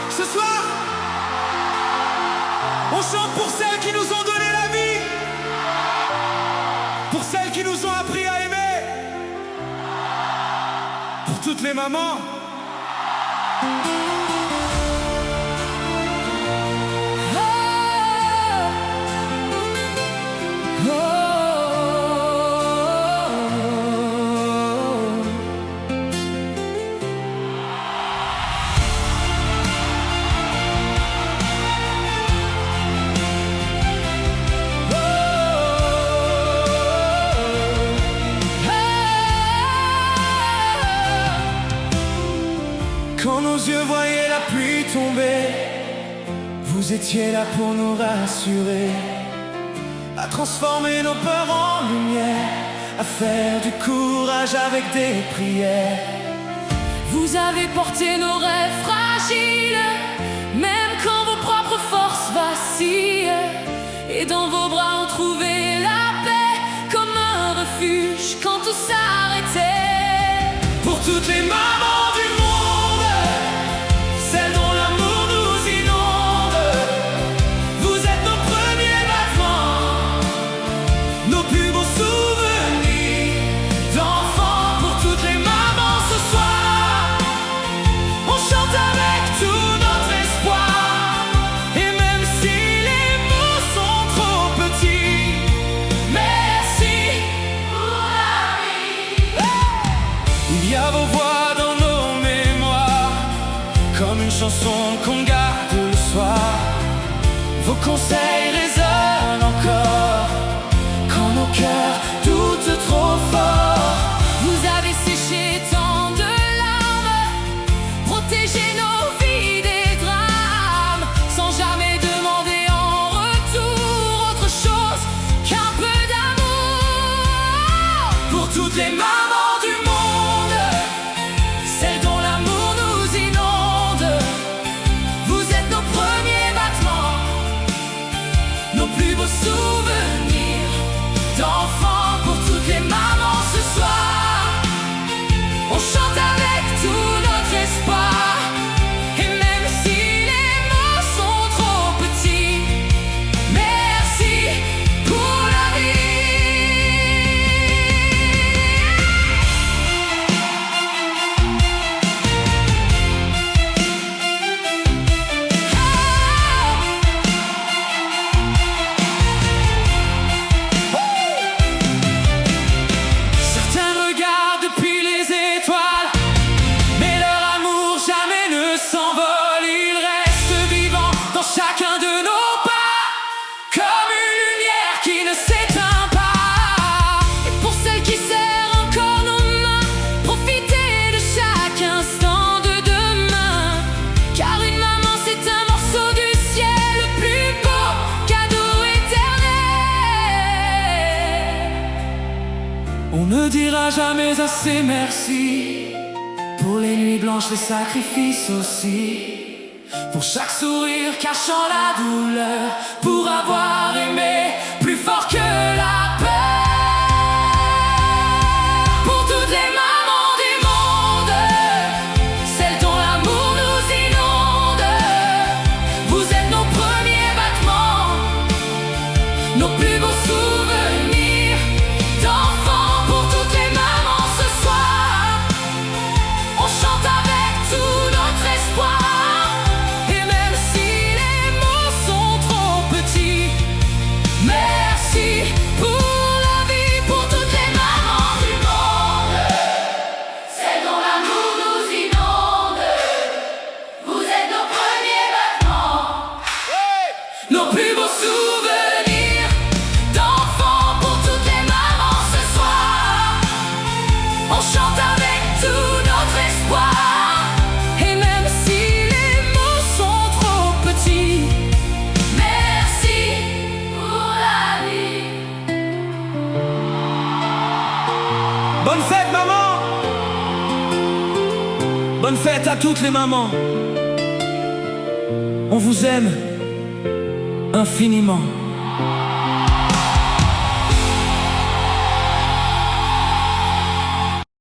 Ce soir, on chante pour celles qui nous ont donné la vie, pour celles qui nous ont appris à aimer, pour toutes les mamans. Quand nos yeux voyaient la pluie tomber, vous étiez là pour nous rassurer, à transformer nos peurs en lumière, à faire du courage avec des prières. Vous avez porté nos rêves fragiles, même quand vos propres forces vacillent. Et dans vos bras on trouvait la paix, comme un refuge quand tout s'arrêtait. Pour toutes les mamans du monde, celles dont l'amour nous inonde, vous êtes nos premiers battements, nos plus beaux souvenirs d'enfants. Pour toutes les mamans ce soir, on chante avec tout notre espoir. Et même si les mots sont trop petits, merci pour la vie. Il y a vos voix dans nos mémoires, comme une chanson qu'on garde le soir. Vos conseils résonnent encore quand nos cœurs doutent trop fort. Vous avez séché tant de larmes, protégé nos vies des drames, sans jamais demander en retour autre chose qu'un peu d'amour. Pour toutes les mamans du monde, celles dont l'amour nous inonde, vous êtes nos premiers battements, nos plus beaux souvenirs d'enfants. Pour toutes les mamans ce soir, on chante avec tout notre espoir. Et même si les mots sont trop petits, merci pour la Certains regardent depuis les étoiles, mais leur amour jamais ne s'envole. Il reste vivant dans chacun de nos pas, comme une lumière qui ne s'éteint pas. Et pour celles qui serrent encore nos mains, profitez de chaque instant de demain, car une maman c'est un morceau du ciel, le plus beau cadeau éternel. On ne dira jamais assez merci pour les nuits blanches, les sacrifices aussi, pour chaque sourire cachant la douleur, pour avoir aimé plus fort que la peur. Pour toutes les mamans du monde, celles dont l'amour nous inonde, vous êtes nos premiers battements, nos plus beaux souvenirs d'enfants. Pour toutes les mamans ce soir, on chante avec tout notre espoir. Et même si les mots sont trop petits, merci pour la vie. Pour toutes les mamans du monde, celles dont l'amour nous inonde, vous êtes nos premiers battements, nos plus beaux souvenirs d'enfants. Pour toutes les mamans ce soir, on chante avec tout notre espoir. Et même si les mots sont trop petits, merci pour la vie. Bonne fête maman, bonne fête à toutes les mamans. On vous aime infiniment.